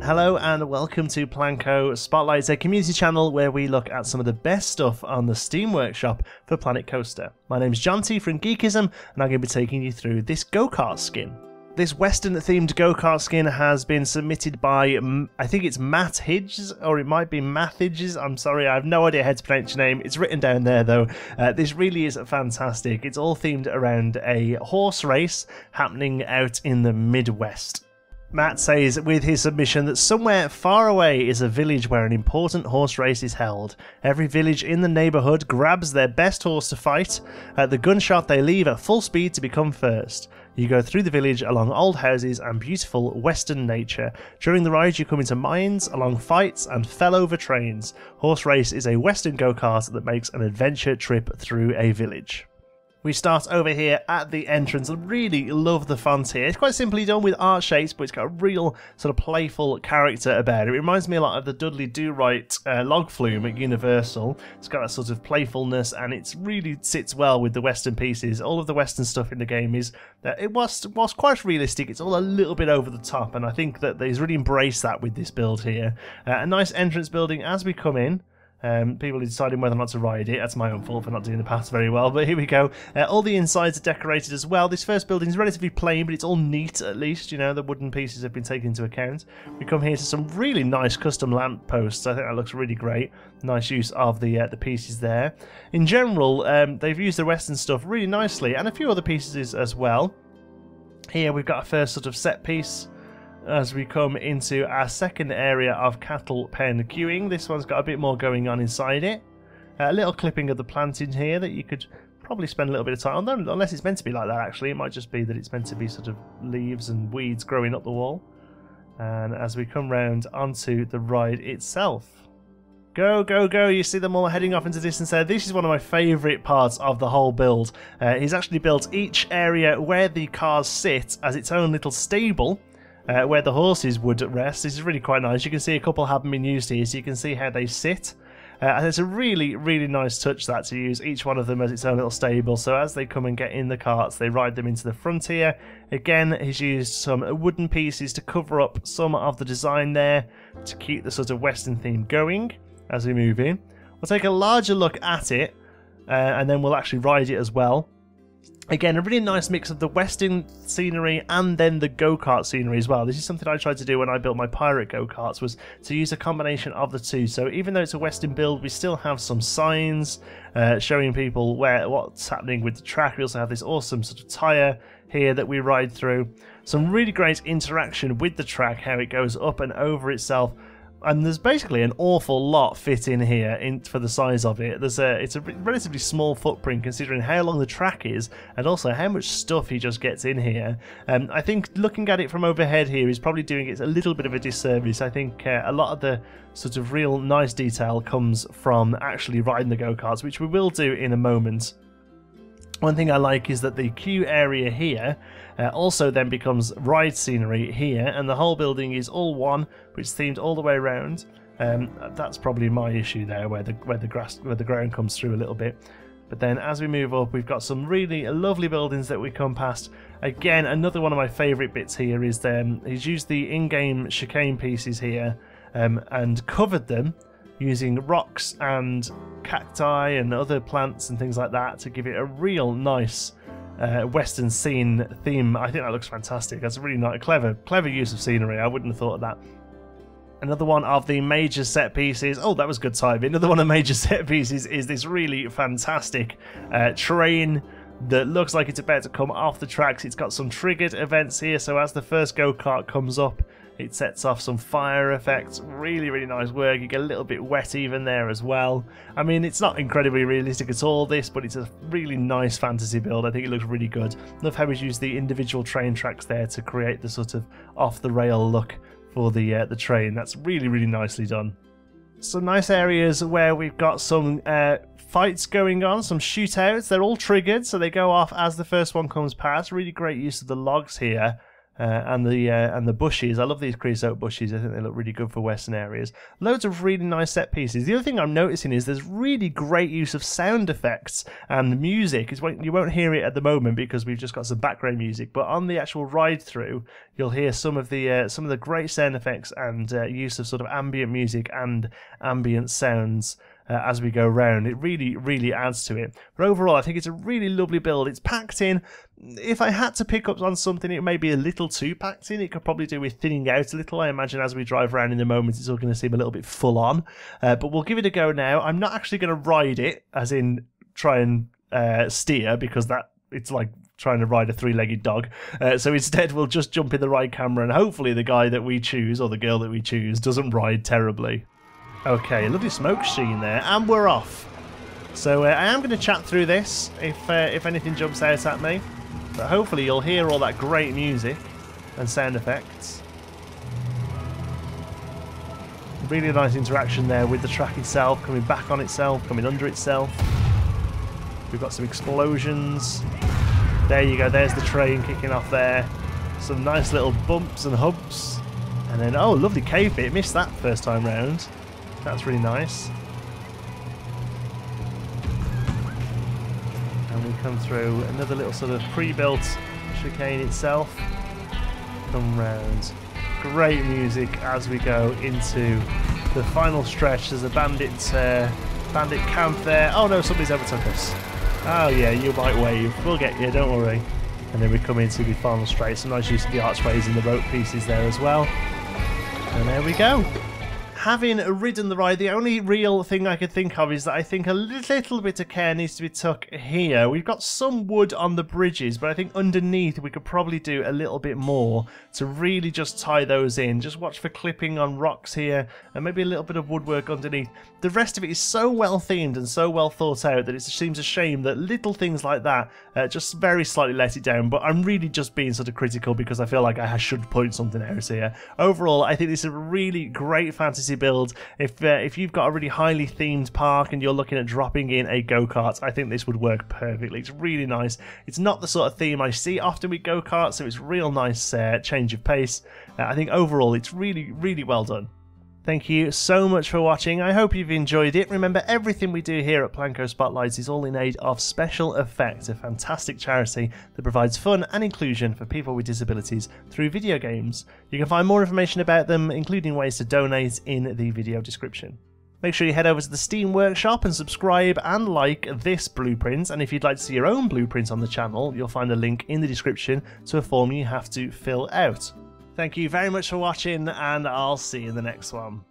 Hello and welcome to Planco Spotlight, a community channel where we look at some of the best stuff on the Steam Workshop for Planet Coaster. My name's Jonty from Geekism and I'm going to be taking you through this go-kart skin. This Western themed go-kart skin has been submitted by, I think it's Matt Hidges, or it might be Matt Hidges. I'm sorry, I have no idea how to pronounce your name. It's written down there though. This really is fantastic. It's all themed around a horse race happening out in the Midwest. Matt says with his submission that somewhere far away is a village where an important horse race is held. Every village in the neighbourhood grabs their best horse to fight. At the gunshot they leave at full speed to become first. You go through the village along old houses and beautiful western nature. During the ride you come into mines, along fights and fell over trains. Horse race is a western go-kart that makes an adventure trip through a village. We start over here at the entrance. I really love the font here. It's quite simply done with art shapes, but it's got a real sort of playful character about it. It reminds me a lot of the Dudley Do-Right log flume at Universal. It's got that sort of playfulness, and it really sits well with the Western pieces. All of the Western stuff in the game is it was quite realistic. It's all a little bit over the top, and I think that they've really embraced that with this build here. A nice entrance building as we come in. People are deciding whether or not to ride it. That's my own fault for not doing the paths very well, but here we go. All the insides are decorated as well. This first building is relatively plain, but it's all neat at least. You know, the wooden pieces have been taken into account. We come here to some really nice custom lamp posts. I think that looks really great. Nice use of the pieces there. In general, they've used the Western stuff really nicely, and a few other pieces as well. Here we've got a first sort of set piece as we come into our second area of cattle pen queuing. This one's got a bit more going on inside it. A little clipping of the plant in here that you could probably spend a little bit of time on, unless it's meant to be like that actually. It might just be that it's meant to be sort of leaves and weeds growing up the wall. And as we come round onto the ride itself. Go, go, go, you see them all heading off into the distance there. This is one of my favourite parts of the whole build. He's actually built each area where the cars sit as its own little stable. Where the horses would rest. This is really quite nice. You can see a couple haven't been used here, so you can see how they sit. And it's a really, really nice touch that to use each one of them as its own little stable. So as they come and get in the carts, they ride them into the front here. Again, he's used some wooden pieces to cover up some of the design there to keep the sort of Western theme going as we move in. We'll take a larger look at it, and then we'll actually ride it as well. Again, a really nice mix of the Western scenery and then the go-kart scenery as well. This is something I tried to do when I built my pirate go-karts, was to use a combination of the two. So even though it's a Western build, we still have some signs showing people what's happening with the track. We also have this awesome sort of tyre here that we ride through. Some really great interaction with the track, how it goes up and over itself. And there's basically an awful lot fit in here for the size of it. It's a relatively small footprint considering how long the track is and also how much stuff he just gets in here. I think looking at it from overhead here is probably doing it a little bit of a disservice. I think a lot of the sort of real nice detail comes from actually riding the go-karts, which we will do in a moment. One thing I like is that the queue area here also then becomes ride scenery here, and the whole building is all one, which is themed all the way around. That's probably my issue there, where the ground comes through a little bit. But then as we move up, we've got some really lovely buildings that we come past. Again, another one of my favourite bits here is he's used the in-game chicane pieces here and covered them using rocks and cacti and other plants and things like that to give it a real nice Western scene theme. I think that looks fantastic. That's a really nice, clever use of scenery. I wouldn't have thought of that. Another one of the major set pieces, oh that was good timing, another one of the major set pieces is this really fantastic train that looks like it's about to come off the tracks. It's got some triggered events here, so as the first go-kart comes up, it sets off some fire effects. Really, really nice work. You get a little bit wet even there as well. I mean, it's not incredibly realistic at all, this, but it's a really nice fantasy build. I think it looks really good. Love how he's used the individual train tracks there to create the sort of off-the-rail look for the train. That's really, really nicely done. Some nice areas where we've got some fights going on, some shootouts. They're all triggered, so they go off as the first one comes past. Really great use of the logs here. and the bushes. I love these creosote bushes. I think they look really good for western areas. Loads of really nice set pieces. The other thing I'm noticing is there's really great use of sound effects and music. You won't hear it at the moment because we've just got some background music, but on the actual ride through, you'll hear some of the great sound effects and use of sort of ambient music and ambient sounds as we go round. It really, really adds to it. But overall, I think it's a really lovely build. It's packed in. If I had to pick up on something, it may be a little too packed in. It could probably do with thinning out a little. I imagine as we drive around in the moment, it's all going to seem a little bit full on. But we'll give it a go now. I'm not actually going to ride it, as in try and steer, because it's like trying to ride a three-legged dog. So instead, we'll just jump in the ride camera, and hopefully the guy that we choose, or the girl that we choose, doesn't ride terribly. Okay, lovely smoke screen there, and we're off. So I am going to chat through this if anything jumps out at me, but hopefully you'll hear all that great music and sound effects. Really nice interaction there with the track itself, coming back on itself, coming under itself. We've got some explosions. There you go, there's the train kicking off there. Some nice little bumps and humps. And then, oh, lovely cave bit. Missed that first time round. That's really nice. And we come through another little sort of pre-built chicane itself. Come round. Great music as we go into the final stretch. There's a bandit camp there. Oh no, somebody's overtook us. Oh yeah, you might wave. We'll get you, don't worry. And then we come into the final straight. Some nice use of the archways and the rope pieces there as well. And there we go. Having ridden the ride, the only real thing I could think of is that I think a little bit of care needs to be took here. We've got some wood on the bridges, but I think underneath we could probably do a little bit more to really just tie those in. Just watch for clipping on rocks here and maybe a little bit of woodwork underneath. The rest of it is so well themed and so well thought out that it seems a shame that little things like that just very slightly let it down. But I'm really just being sort of critical because I feel like I should point something out here. Overall, I think this is a really great fantasy build. If you've got a really highly themed park and you're looking at dropping in a go-kart, I think this would work perfectly. It's really nice. It's not the sort of theme I see often with go-karts, so it's real nice change of pace. I think overall it's really, really well done. Thank you so much for watching. I hope you've enjoyed it. Remember, everything we do here at Planco Spotlights is all in aid of Special Effect, a fantastic charity that provides fun and inclusion for people with disabilities through video games. You can find more information about them, including ways to donate, in the video description. Make sure you head over to the Steam Workshop and subscribe and like this blueprint, and if you'd like to see your own blueprints on the channel, you'll find a link in the description to a form you have to fill out. Thank you very much for watching, and I'll see you in the next one.